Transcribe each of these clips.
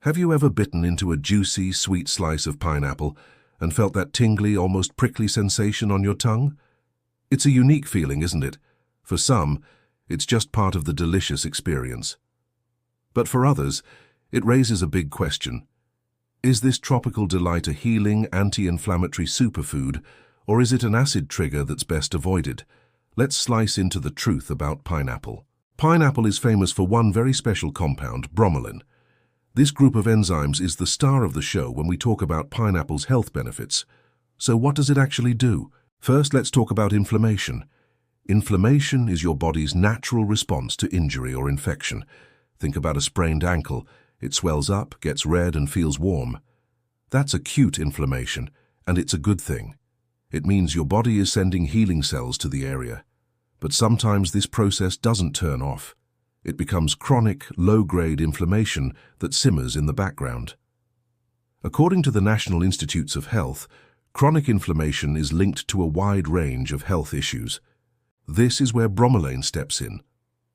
Have you ever bitten into a juicy, sweet slice of pineapple and felt that tingly, almost prickly sensation on your tongue? It's a unique feeling, isn't it? For some, it's just part of the delicious experience. But for others, it raises a big question. Is this tropical delight a healing, anti-inflammatory superfood, or is it an acid trigger that's best avoided? Let's slice into the truth about pineapple. Pineapple is famous for one very special compound, bromelain. This group of enzymes is the star of the show when we talk about pineapple's health benefits. So what does it actually do? First, let's talk about inflammation. Inflammation is your body's natural response to injury or infection. Think about a sprained ankle. It swells up, gets red, and feels warm. That's acute inflammation, and it's a good thing. It means your body is sending healing cells to the area. But sometimes this process doesn't turn off. It becomes chronic, low-grade inflammation that simmers in the background. According to the National Institutes of Health, chronic inflammation is linked to a wide range of health issues. This is where bromelain steps in.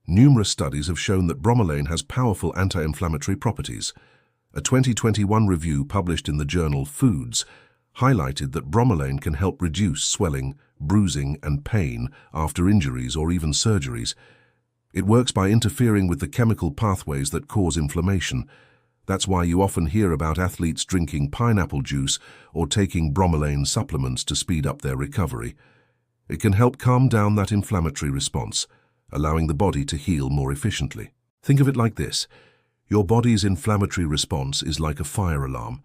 Numerous studies have shown that bromelain has powerful anti-inflammatory properties. A 2021 review published in the journal Foods highlighted that bromelain can help reduce swelling, bruising, and pain after injuries or even surgeries. It works by interfering with the chemical pathways that cause inflammation. That's why you often hear about athletes drinking pineapple juice or taking bromelain supplements to speed up their recovery. It can help calm down that inflammatory response, allowing the body to heal more efficiently. Think of it like this. Your body's inflammatory response is like a fire alarm.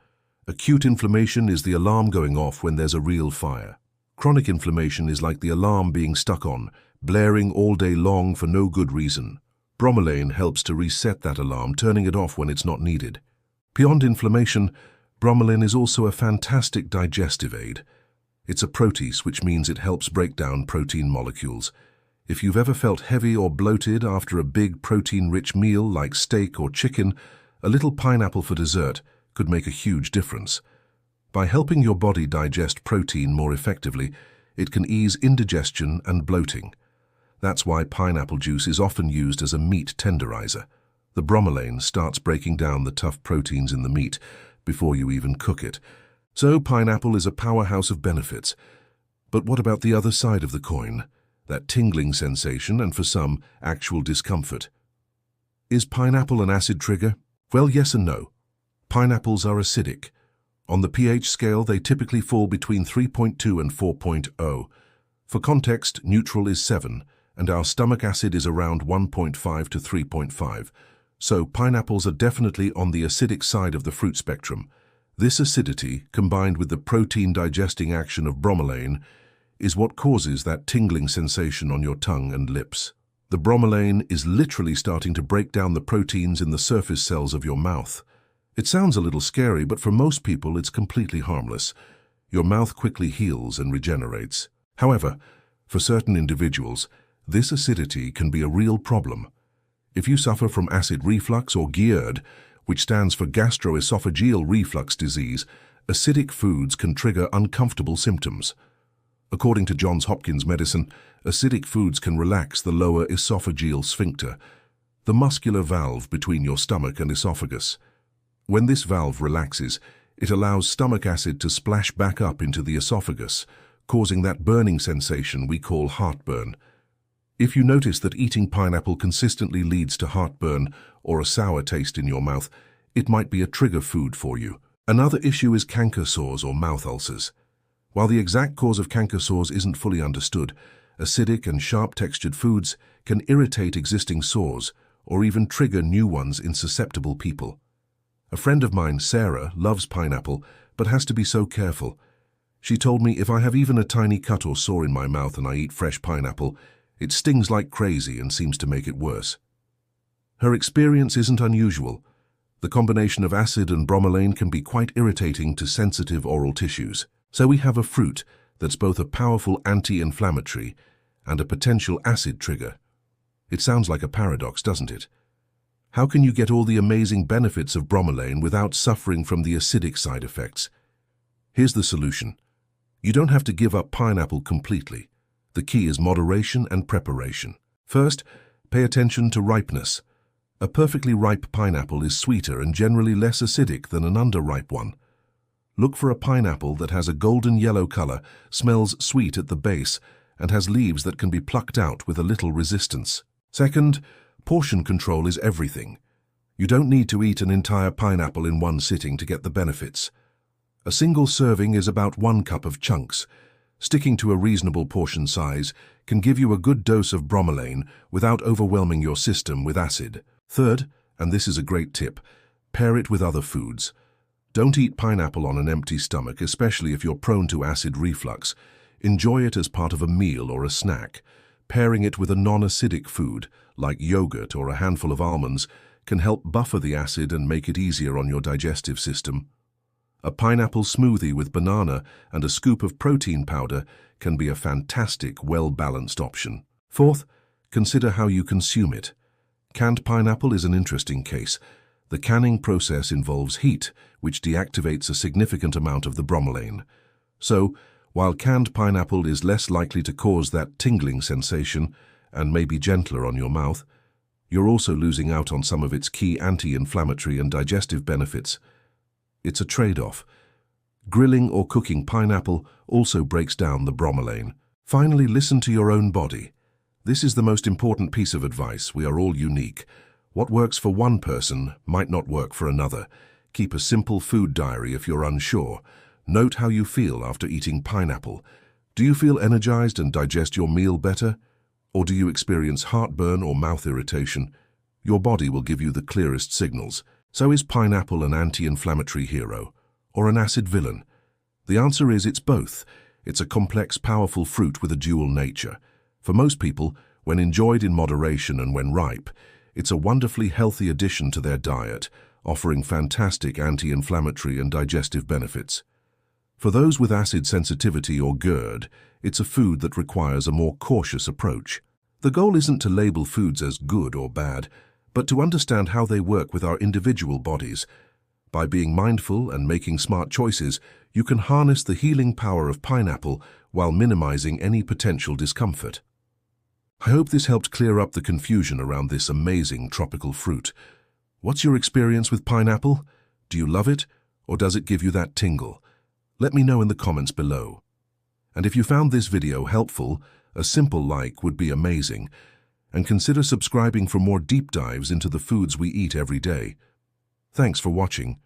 Acute inflammation is the alarm going off when there's a real fire. Chronic inflammation is like the alarm being stuck on, blaring all day long for no good reason. Bromelain helps to reset that alarm, turning it off when it's not needed. Beyond inflammation, bromelain is also a fantastic digestive aid. It's a protease, which means it helps break down protein molecules. If you've ever felt heavy or bloated after a big protein-rich meal like steak or chicken, a little pineapple for dessert could make a huge difference. By helping your body digest protein more effectively, it can ease indigestion and bloating. That's why pineapple juice is often used as a meat tenderizer. The bromelain starts breaking down the tough proteins in the meat before you even cook it. So pineapple is a powerhouse of benefits. But what about the other side of the coin? That tingling sensation and, for some, actual discomfort. Is pineapple an acid trigger? Well, yes and no. Pineapples are acidic. On the pH scale, they typically fall between 3.2 and 4.0. For context, neutral is 7, and our stomach acid is around 1.5 to 3.5. So pineapples are definitely on the acidic side of the fruit spectrum. This acidity, combined with the protein-digesting action of bromelain, is what causes that tingling sensation on your tongue and lips. The bromelain is literally starting to break down the proteins in the surface cells of your mouth. It sounds a little scary, but for most people it's completely harmless. Your mouth quickly heals and regenerates. However, for certain individuals, this acidity can be a real problem. If you suffer from acid reflux or GERD, which stands for gastroesophageal reflux disease, acidic foods can trigger uncomfortable symptoms. According to Johns Hopkins Medicine, acidic foods can relax the lower esophageal sphincter, the muscular valve between your stomach and esophagus. When this valve relaxes, it allows stomach acid to splash back up into the esophagus, causing that burning sensation we call heartburn. If you notice that eating pineapple consistently leads to heartburn or a sour taste in your mouth, it might be a trigger food for you. Another issue is canker sores or mouth ulcers. While the exact cause of canker sores isn't fully understood, acidic and sharp-textured foods can irritate existing sores or even trigger new ones in susceptible people. A friend of mine, Sarah, loves pineapple but has to be so careful. She told me if I have even a tiny cut or sore in my mouth and I eat fresh pineapple, it stings like crazy and seems to make it worse. Her experience isn't unusual. The combination of acid and bromelain can be quite irritating to sensitive oral tissues. So we have a fruit that's both a powerful anti-inflammatory and a potential acid trigger. It sounds like a paradox, doesn't it? How can you get all the amazing benefits of bromelain without suffering from the acidic side effects? Here's the solution. You don't have to give up pineapple completely. The key is moderation and preparation. First, pay attention to ripeness. A perfectly ripe pineapple is sweeter and generally less acidic than an underripe one. Look for a pineapple that has a golden yellow color, smells sweet at the base, and has leaves that can be plucked out with a little resistance. Second, portion control is everything. You don't need to eat an entire pineapple in one sitting to get the benefits. A single serving is about 1 cup of chunks. Sticking to a reasonable portion size can give you a good dose of bromelain without overwhelming your system with acid. Third, and this is a great tip, pair it with other foods. Don't eat pineapple on an empty stomach, especially if you're prone to acid reflux. Enjoy it as part of a meal or a snack. Pairing it with a non-acidic food, like yogurt or a handful of almonds, can help buffer the acid and make it easier on your digestive system. A pineapple smoothie with banana and a scoop of protein powder can be a fantastic, well-balanced option. Fourth, consider how you consume it. Canned pineapple is an interesting case. The canning process involves heat, which deactivates a significant amount of the bromelain. So, while canned pineapple is less likely to cause that tingling sensation and may be gentler on your mouth, you're also losing out on some of its key anti-inflammatory and digestive benefits. It's a trade-off. Grilling or cooking pineapple also breaks down the bromelain. Finally, listen to your own body. This is the most important piece of advice. We are all unique. What works for one person might not work for another. Keep a simple food diary if you're unsure. Note how you feel after eating pineapple. Do you feel energized and digest your meal better? Or do you experience heartburn or mouth irritation? Your body will give you the clearest signals. So is pineapple an anti-inflammatory hero or an acid villain? The answer is it's both. It's a complex, powerful fruit with a dual nature. For most people, when enjoyed in moderation and when ripe, it's a wonderfully healthy addition to their diet, offering fantastic anti-inflammatory and digestive benefits. For those with acid sensitivity or GERD, it's a food that requires a more cautious approach. The goal isn't to label foods as good or bad, but to understand how they work with our individual bodies. By being mindful and making smart choices, you can harness the healing power of pineapple while minimizing any potential discomfort. I hope this helped clear up the confusion around this amazing tropical fruit. What's your experience with pineapple? Do you love it, or does it give you that tingle? Let me know in the comments below. And if you found this video helpful, a simple like would be amazing. And consider subscribing for more deep dives into the foods we eat every day. Thanks for watching.